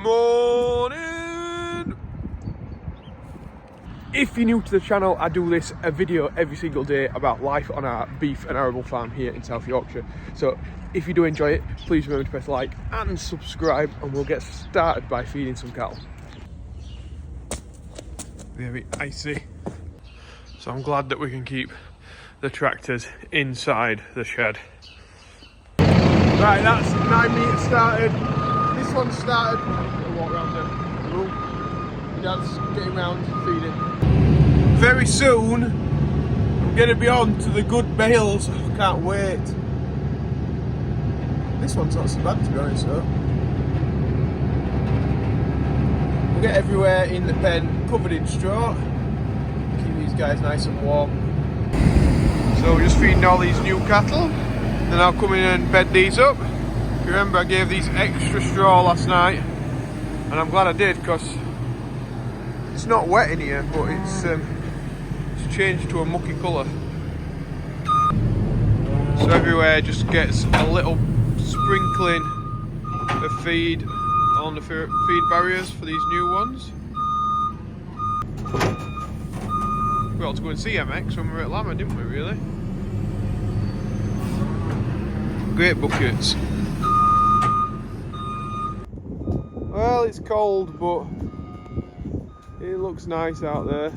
morning. If you're new to the channel, I do a video every single day about life on our beef and arable farm here in South Yorkshire. So if you do enjoy it, please remember to press like and subscribe, and we'll get started by feeding some cattle. Very icy. So I'm glad that we can keep the tractors inside the shed. Right, that's 9 meters started. This one started. I'm gonna walk around the room. My dad's getting round feeding. Very soon, I'm gonna be on to the good bales. I can't wait. This one's not so bad, to be honest, though. We'll get everywhere in the pen covered in straw. Keep these guys nice and warm. So we're just feeding all these new cattle. Then I'll come in and bed these up. If you remember, I gave these extra straw last night, and I'm glad I did, because it's not wet in here, but it's changed to a mucky colour. So everywhere just gets a little sprinkling of feed on the feed barriers for these new ones. We ought to go and see MX when we were at Lama, didn't we, really? Great buckets. Well, it's cold, but it looks nice out there.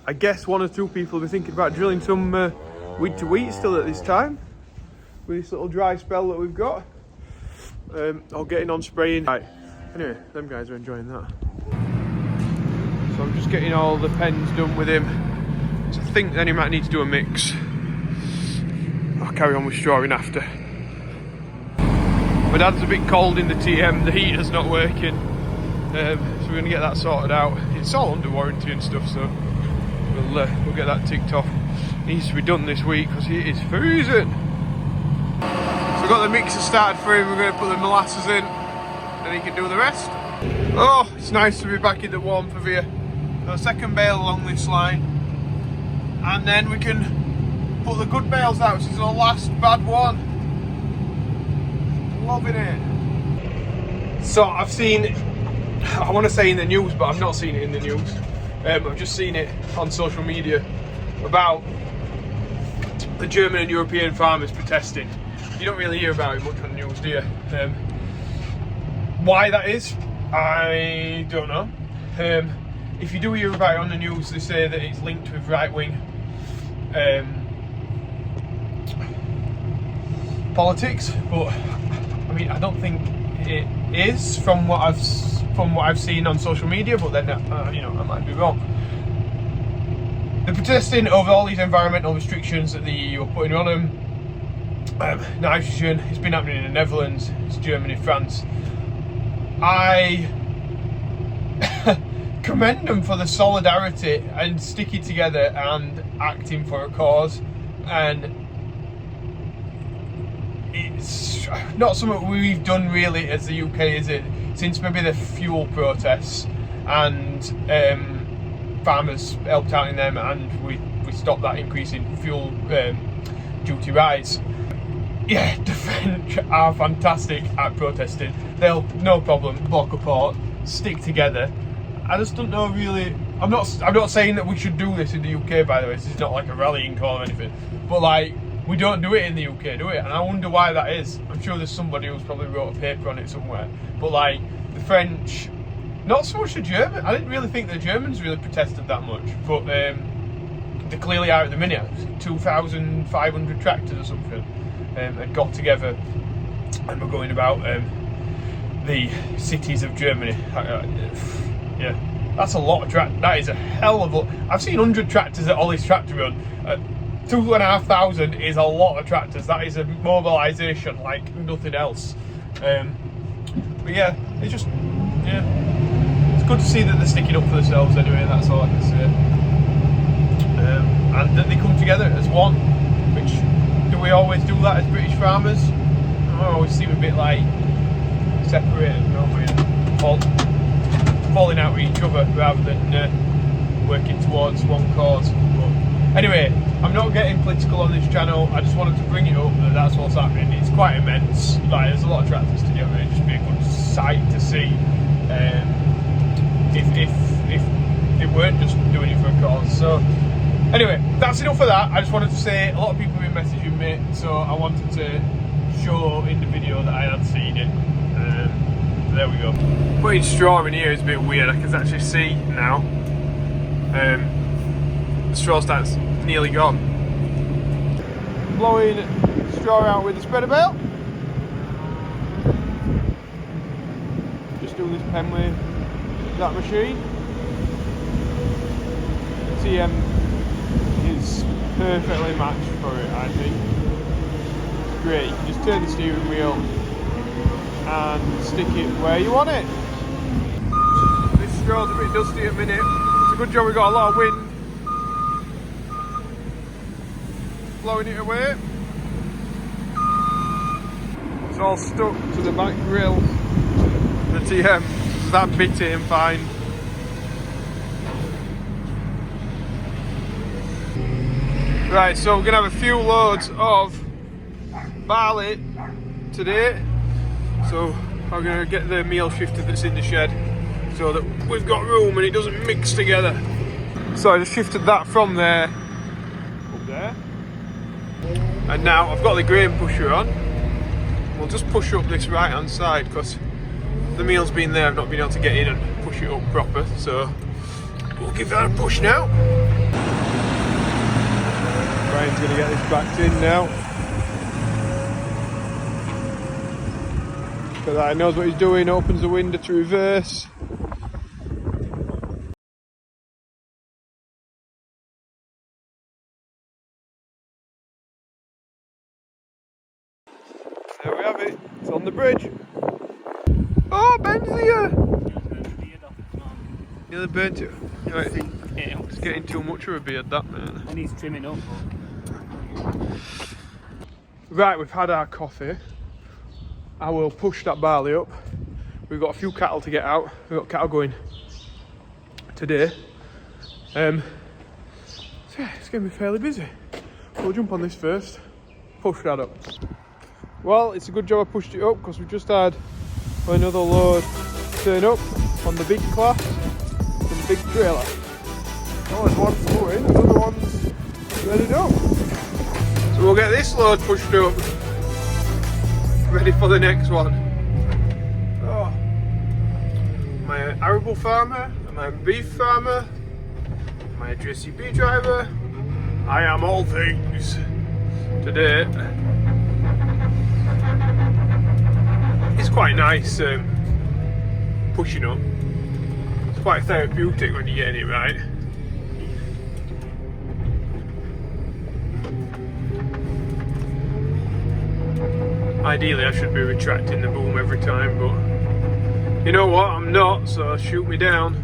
I guess one or two people will be thinking about drilling some wheat to wheat still at this time, with this little dry spell that we've got, or getting on spraying. Right. Anyway, them guys are enjoying that. So I'm just getting all the pens done with him. So I think then he might need to do a mix. I'll carry on with strawing after. My dad's a bit cold in the TM, the heater's not working. So we're going to get that sorted out. It's all under warranty and stuff, so we'll get that ticked off. It needs to be done this week because it is freezing. So we've got the mixer started for him, we're going to put the molasses in, and he can do the rest. Oh, it's nice to be back in the warmth of here. So second bale along this line, and then we can put the good bales out. This is the last bad one. Loving it. So I've seen, I want to say in the news, but I've not seen it in the news. I've just seen it on social media about the German and European farmers protesting. You don't really hear about it much on the news, do you? Why that is, I don't know. If you do hear about it on the news, they say that it's linked with right-wing politics, but I mean, I don't think it is from what I've seen on social media. But then, you know, I might be wrong. They're protesting over all these environmental restrictions that the EU are putting on them. Nitrogen. It's been happening in the Netherlands. It's Germany, France. I commend them for the solidarity and sticking together and acting for a cause. And it's not something we've done really as the UK, is it? Since maybe the fuel protests and farmers helped out in them, and we stopped that increase in fuel duty rise. Yeah, the French are fantastic at protesting. They'll, no problem, block a port, stick together. I just don't know really. I'm not saying that we should do this in the UK, by the way. This is not like a rallying call or anything. But like, we don't do it in the UK, do we? And I wonder why that is. I'm sure there's somebody who's probably wrote a paper on it somewhere. But like, the French, not so much the German. I didn't really think the Germans really protested that much. But they clearly are at the minute. 2,500 tractors or something had got together and were going about the cities of Germany. Yeah, that's a lot of tractors. That is a hell of a lot. I've seen 100 tractors at Ollie's tractor run. 2,500 is a lot of tractors. That is a mobilisation like nothing else. But yeah, it's just, yeah, it's good to see that they're sticking up for themselves anyway. That's all I can say. And that they come together as one. Which, do we always do that as British farmers? I always seem a bit like separated, you know, falling out with each other rather than working towards one cause. But anyway, I'm not getting political on this channel. I just wanted to bring it up that that's what's happening. It's quite immense. Like, a lot of tractors together. It'd just be a good sight to see if they weren't just doing it for a cause. So anyway, that's enough of that. I just wanted to say a lot of people have been messaging me, so I wanted to show in the video that I had seen it. So there we go. Putting straw in here is a bit weird. I can actually see now. The straw start's nearly gone. Blowing straw out with the spreader bale. Just doing this pen with that machine. The TM is perfectly matched for it, I think. Great, you can just turn the steering wheel and stick it where you want it. This straw's a bit dusty at the minute. It's a good job we got a lot of wind blowing it away. It's all stuck to the back grille, the TM, so that bit it in fine. Right, so we're going to have a few loads of barley today. So I'm going to get the meal shifter that's in the shed so that we've got room and it doesn't mix together. So I just shifted that from there up there. And now I've got the grain pusher on. We'll just push up this right hand side because the meal's been there, I've not been able to get in and push it up proper. So we'll give that a push now. Brian's going to get this backed in now. But that, he knows what he's doing, opens the window to reverse. There we have it, it's on the bridge. Oh, Ben's here! Nearly burnt it. Right. It's getting too much of a beard, that, man. And he's trimming up. Right, we've had our coffee. I will push that barley up. We've got a few cattle to get out. We've got cattle going today. So yeah, it's going to be fairly busy. We'll jump on this first. Push that up. Well, it's a good job I pushed it up because we've just had another load turn up on the big Claas, from the big trailer. Oh, there's one going, the other one's ready to go. So we'll get this load pushed up, ready for the next one. Oh, am I an arable farmer? Am I a beef farmer? Am I a JCB driver? I am all things today. It's quite nice pushing up. It's quite therapeutic when you're getting it right. Ideally I should be retracting the boom every time, but you know what, I'm not, so shoot me down.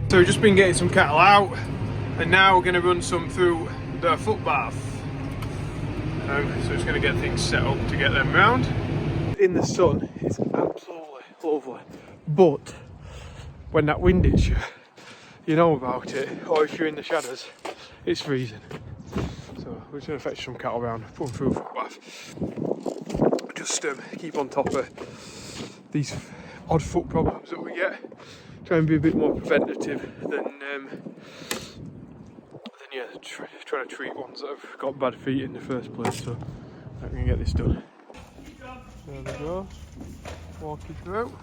So we've just been getting some cattle out and now we're going to run some through the footbath. So it's going to get things set up to get them round. In the sun, it's absolutely lovely. But when that wind hits you, you know about it. Or if you're in the shadows, it's freezing. So we're just going to fetch some cattle round, put them through a footbath. Just keep on top of these odd foot problems that we get. Try and be a bit more preventative than yeah, trying to treat ones that have got bad feet in the first place. So I can get this done. There we go. Walking through.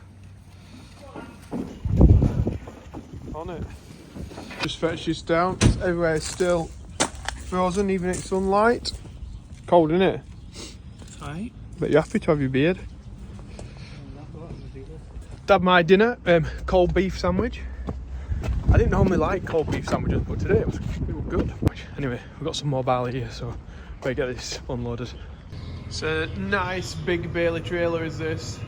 On it. Just fetch this down. Everywhere is still frozen, even in sunlight. Cold, isn't it? Right. But you're happy to have your beard. Had my dinner, cold beef sandwich. I didn't normally like cold beef sandwiches, but today it was good. Anyway, we've got some more barley here, so better get this unloaded. It's a nice big Bailey trailer is this,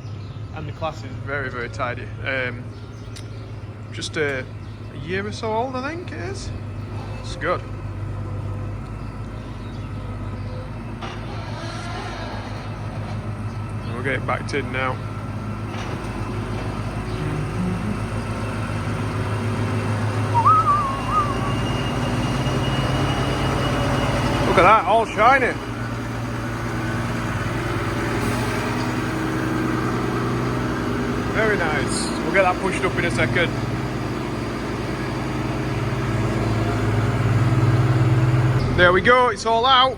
and the Claas is very, very tidy. Just a year or so old, I think it is. It's good. We'll get it backed in now. Look at that, all shiny. Very nice. We'll get that pushed up in a second. There we go, it's all out.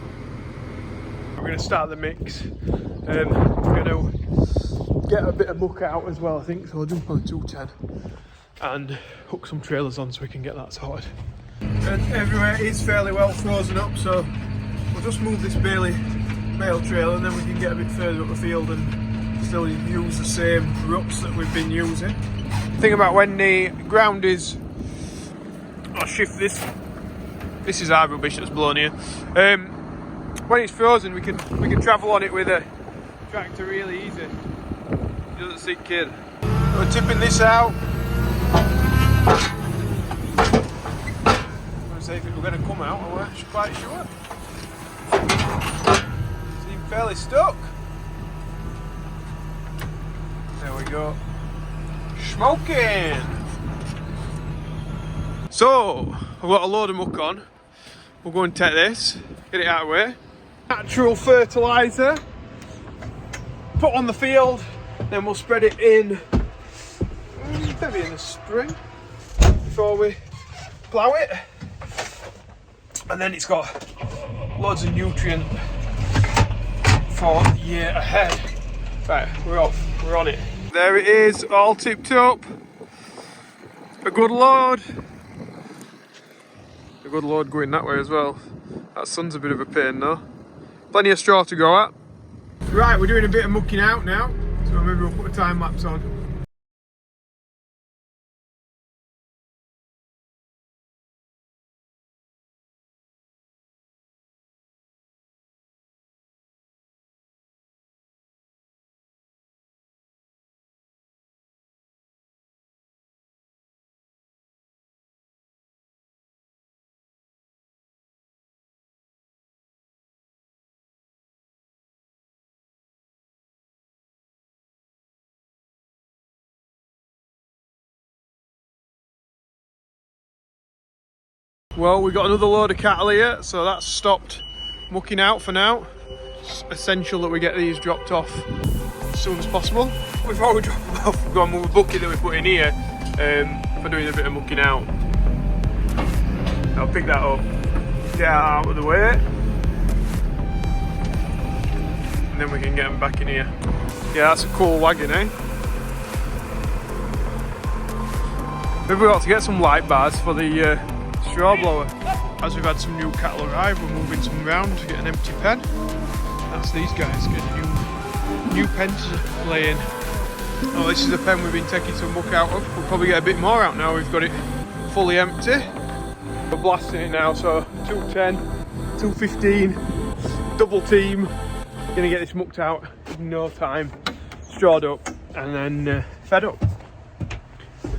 We're going to start the mix. We're going to get a bit of muck out as well, I think. So I'll jump on the 210 and hook some trailers on so we can get that sorted. And everywhere is fairly well frozen up, so we'll just move this bale trailer and then we can get a bit further up the field and still use the same ruts that we've been using. The thing about when the ground is, I'll shift this. This is our rubbish that's blown here. When it's frozen, we can travel on it with a tractor really easy. It doesn't sink in. We're tipping this out. I'm say if it were going to come out, I wasn't quite sure. Seems fairly stuck. There we go. Smoking. So I've got a load of muck on. We'll go and take this, get it out of the way. Natural fertiliser, put on the field, then we'll spread it in, maybe in the spring, before we plough it. And then it's got loads of nutrient for the year ahead. Right, we're off, we're on it. There it is, all tipped up. A good load. A good load going that way as well. That sun's a bit of a pain though. Plenty of straw to go at. Right, we're doing a bit of mucking out now, so maybe we'll put a time lapse on. Well, we got another load of cattle here, so that's stopped mucking out for now. It's essential that we get these dropped off as soon as possible. Before we drop them off, we've got to move a bucket that we put in here for doing a bit of mucking out. I'll pick that up, get that out of the way, and then we can get them back in here. Yeah, that's a cool wagon, eh? Maybe we ought to get some light bars for the straw blower. As we've had some new cattle arrive, we're moving some around to get an empty pen. That's these guys getting new pens laying. Oh, this is the pen we've been taking some muck out of. We'll probably get a bit more out now we've got it fully empty. We're blasting it now, so 210, 215, double team. Gonna get this mucked out in no time, strawed up and then fed up.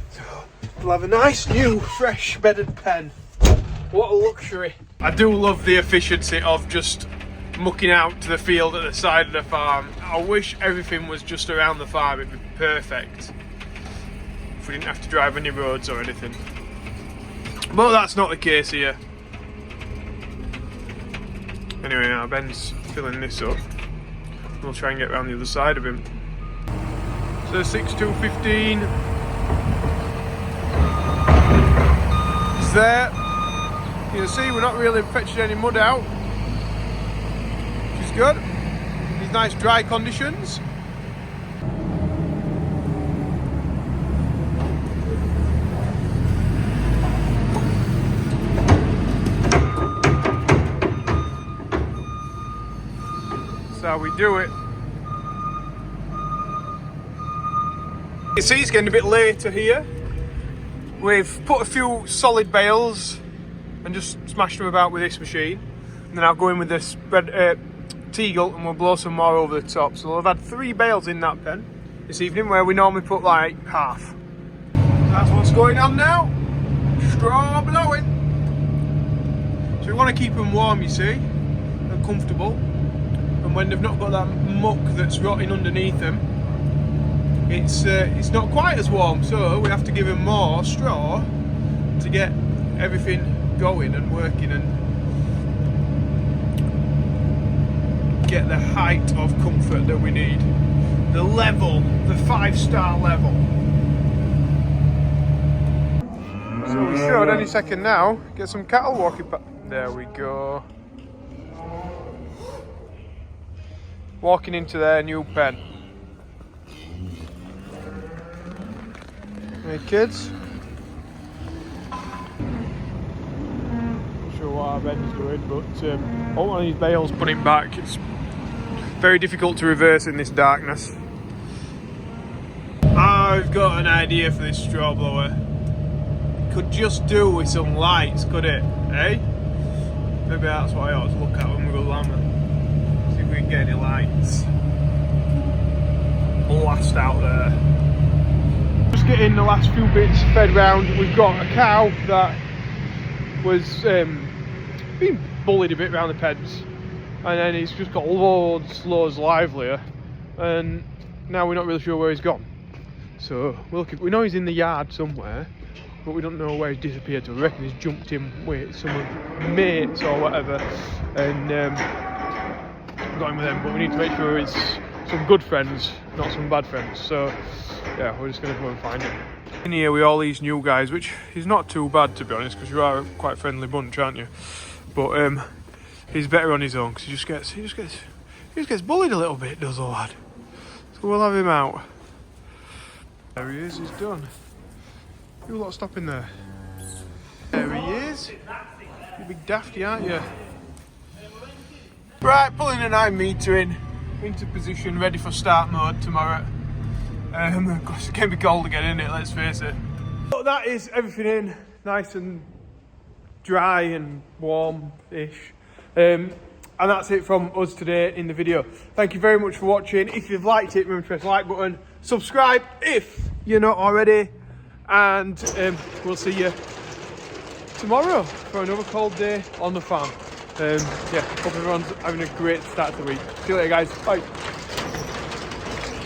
So we'll have a nice new fresh bedded pen. What a luxury. I do love the efficiency of just mucking out to the field at the side of the farm. I wish everything was just around the farm, it'd be perfect. If we didn't have to drive any roads or anything. But that's not the case here. Anyway, now Ben's filling this up. We'll try and get around the other side of him. So 6.215. It's there. You can see we're not really fetching any mud out, which is good. These nice dry conditions. That's how we do it. You see it's getting a bit later here. We've put a few solid bales and just smashed them about with this machine, and then I'll go in with this teagle and we'll blow some more over the top. So I've had 3 bales in that pen this evening, where we normally put like half. That's what's going on now. Straw blowing. So we want to keep them warm, you see, and comfortable, and when they've not got that muck that's rotting underneath them, it's not quite as warm, so we have to give them more straw to get everything going and working and get the height of comfort that we need. the level, the 5-star level. So we should any second now get some cattle walking back. There we go. Walking into their new pen. Hey kids. Not sure what our Ben's doing, but all one of these bales put him back. It's very difficult to reverse in this darkness. I've got an idea for this straw blower. Could just do with some lights, could it? Eh? Maybe that's what I ought to look at when we go lambing. See if we can get any lights. Blast out there. Just getting the last few bits fed round. We've got a cow that was being bullied a bit around the pens, and then he's just got loads livelier, and now we're not really sure where he's gone. So we know he's in the yard somewhere, but we don't know where he's disappeared to. We reckon he's jumped in with some of his mates or whatever, and got him with them. But we need to make sure it's some good friends, not some bad friends. So yeah, we're just going to go and find him. In here with all these new guys, which is not too bad to be honest, because you are a quite friendly bunch, aren't you? But he's better on his own because he just gets bullied a little bit, does the lad. So we'll have him out. There he is. He's done. You lot stopping there. There he is. You big dafty, aren't you? Right, pulling a 9 metre into position, ready for start mode tomorrow. Of course, it can be cold again, isn't it? Let's face it. But that is everything in, nice and dry and warm-ish. And that's it from us today in the video. Thank you very much for watching. If you've liked it, remember to press the like button. Subscribe if you're not already. And we'll see you tomorrow for another cold day on the farm. Yeah, hope everyone's having a great start to the week. See you later, guys. Bye.